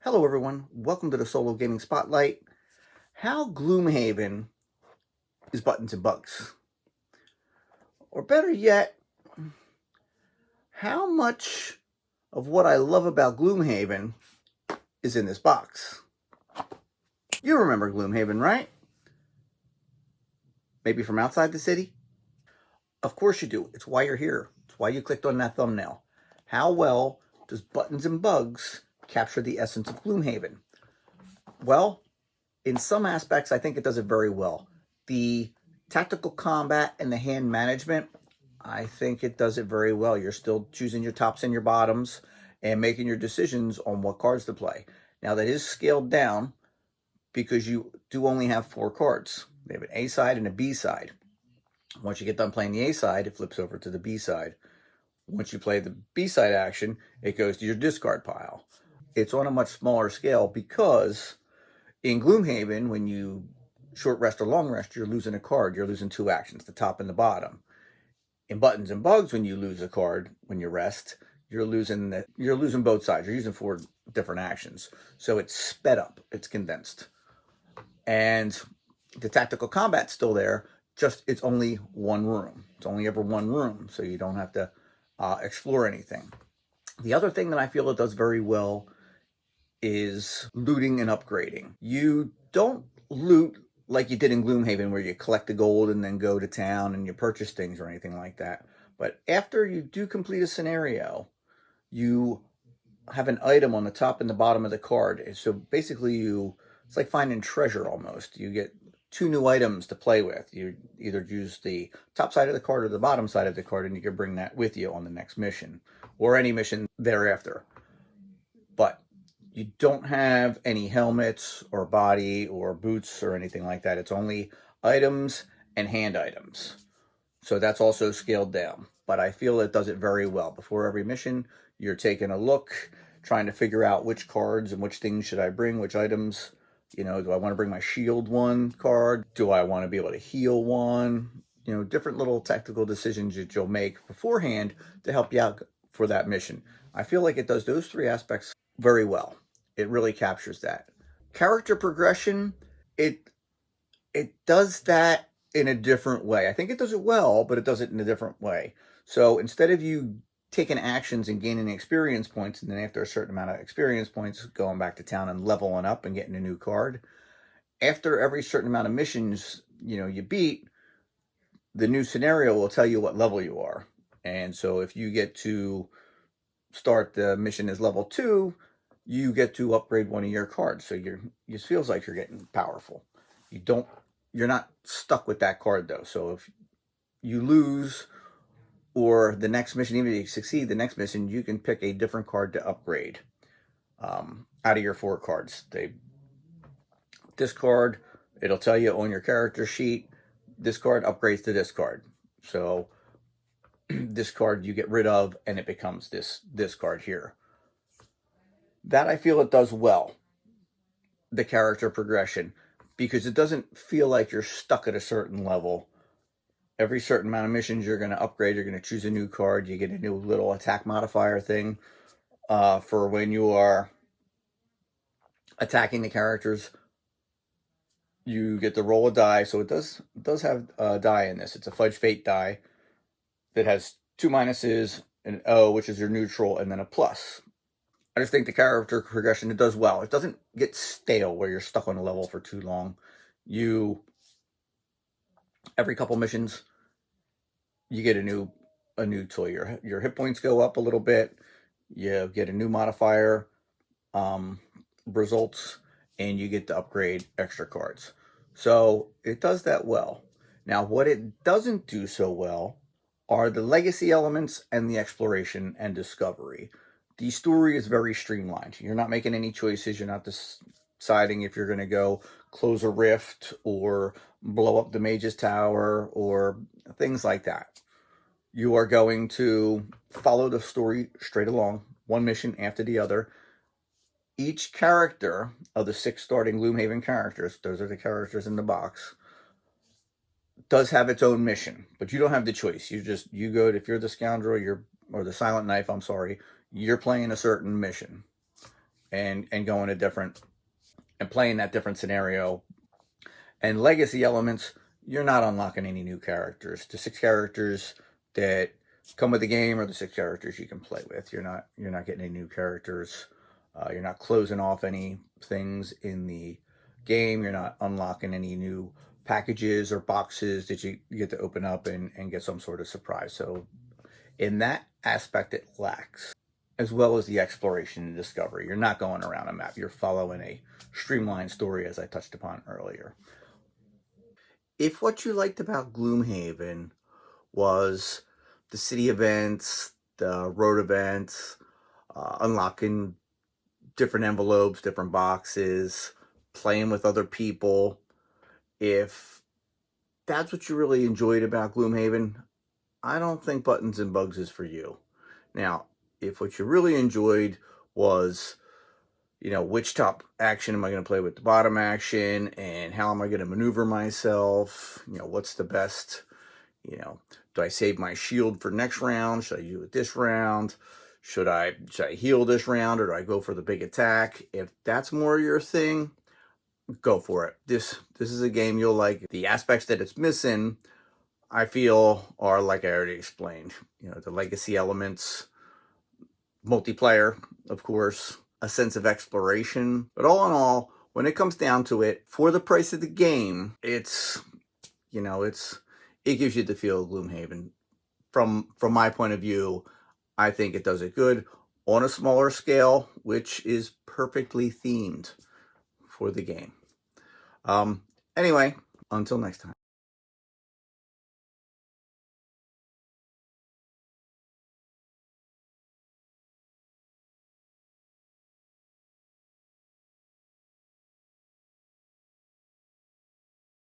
Hello everyone, welcome to the Solo Gaming Spotlight. How Gloomhaven is buttons and bugs. Or better yet, how much of what I love about Gloomhaven is in this box. You remember Gloomhaven, right? Maybe from outside the city? Of course you do. It's why you're here. It's why you clicked on that thumbnail. How well does buttons and bugs capture the essence of Gloomhaven? Well, in some aspects, I think it does it very well. The tactical combat and the hand management, I think it does it very well. You're still choosing your tops and your bottoms and making your decisions on what cards to play. Now, that is scaled down because you do only have 4 cards. They have an A side and a B side. Once you get done playing the A side, it flips over to the B side. Once you play the B side action, it goes to your discard pile. It's on a much smaller scale because in Gloomhaven, when you short rest or long rest, you're losing a card. You're losing 2 actions, the top and the bottom. In buttons and bugs, when you lose a card when you rest, you're losing both sides. You're using 4 different actions. So it's sped up. It's condensed. And the tactical combat's still there, just it's only one room. It's only ever one room, so you don't have to explore anything. The other thing that I feel it does very well is looting and upgrading. You don't loot like you did in Gloomhaven, where you collect the gold and then go to town and you purchase things or anything like that. But after you do complete a scenario, you have an item on the top and the bottom of the card. So basically it's like finding treasure almost. You get 2 new items to play with. You either use the top side of the card or the bottom side of the card, and you can bring that with you on the next mission or any mission thereafter. But you don't have any helmets or body or boots or anything like that. It's only items and hand items. So that's also scaled down. But I feel it does it very well. Before every mission, you're taking a look, trying to figure out which cards and which things should I bring, which items. Do I want to bring my shield 1 card? Do I want to be able to heal 1? Different little tactical decisions that you'll make beforehand to help you out for that mission. I feel like it does those 3 aspects very well. It really captures that. Character progression, it does that in a different way. I think it does it well, but it does it in a different way. So instead of you taking actions and gaining experience points, and then after a certain amount of experience points, going back to town and leveling up and getting a new card, after every certain amount of missions, you beat, the new scenario will tell you what level you are. And so if you get to start the mission as level 2, you get to upgrade one of your cards. So it feels like you're getting powerful. You're not stuck with that card though. So if you lose or the next mission, even if you succeed the next mission, you can pick a different card to upgrade out of your 4 cards. This card, it'll tell you on your character sheet, this card upgrades to this card. So this card you get rid of and it becomes this card here. That I feel it does well, the character progression, because it doesn't feel like you're stuck at a certain level. Every certain amount of missions you're going to upgrade, you're going to choose a new card, you get a new little attack modifier thing for when you are attacking the characters. You get to roll a die, so it does have a die in this. It's a Fudge Fate die that has 2 minuses, an O, which is your neutral, and then a plus. I just think the character progression, it does well. It doesn't get stale where you're stuck on a level for too long. Every couple missions, you get a new tool. Your hit points go up a little bit. You get a new modifier results, and you get to upgrade extra cards. So it does that well. Now, what it doesn't do so well are the legacy elements and the exploration and discovery. The story is very streamlined. You're not making any choices. You're not deciding if you're going to go close a rift or blow up the mage's tower or things like that. You are going to follow the story straight along, one mission after the other. Each character of the 6 starting Gloomhaven characters, those are the characters in the box, does have its own mission, but you don't have the choice. You go, if you're the scoundrel, or the silent knife, I'm sorry, you're playing a certain mission. and going to different and playing that different scenario. And legacy elements, you're not unlocking any new characters. The 6 characters that come with the game are the 6 characters you can play with. You're not getting any new characters. You're not closing off any things in the game. You're not unlocking any new packages or boxes that you get to open up and get some sort of surprise. So in that aspect, it lacks, as well as the exploration and discovery. You're not going around a map. You're following a streamlined story, as I touched upon earlier. If what you liked about Gloomhaven was the city events, the road events, unlocking different envelopes, different boxes, playing with other people, if that's what you really enjoyed about Gloomhaven, I don't think Buttons and Bugs is for you. Now, if what you really enjoyed was, which top action am I going to play with the bottom action, and how am I going to maneuver myself, what's the best, do I save my shield for next round? Should I do it this round? Should I heal this round, or do I go for the big attack? If that's more your thing, go for it. This is a game you'll like. The aspects that it's missing, I feel, are like I already explained. The legacy elements, multiplayer, of course, a sense of exploration. But all in all, when it comes down to it, for the price of the game, it gives you the feel of Gloomhaven. From my point of view, I think it does it good on a smaller scale, which is perfectly themed for the game. Anyway, until next time.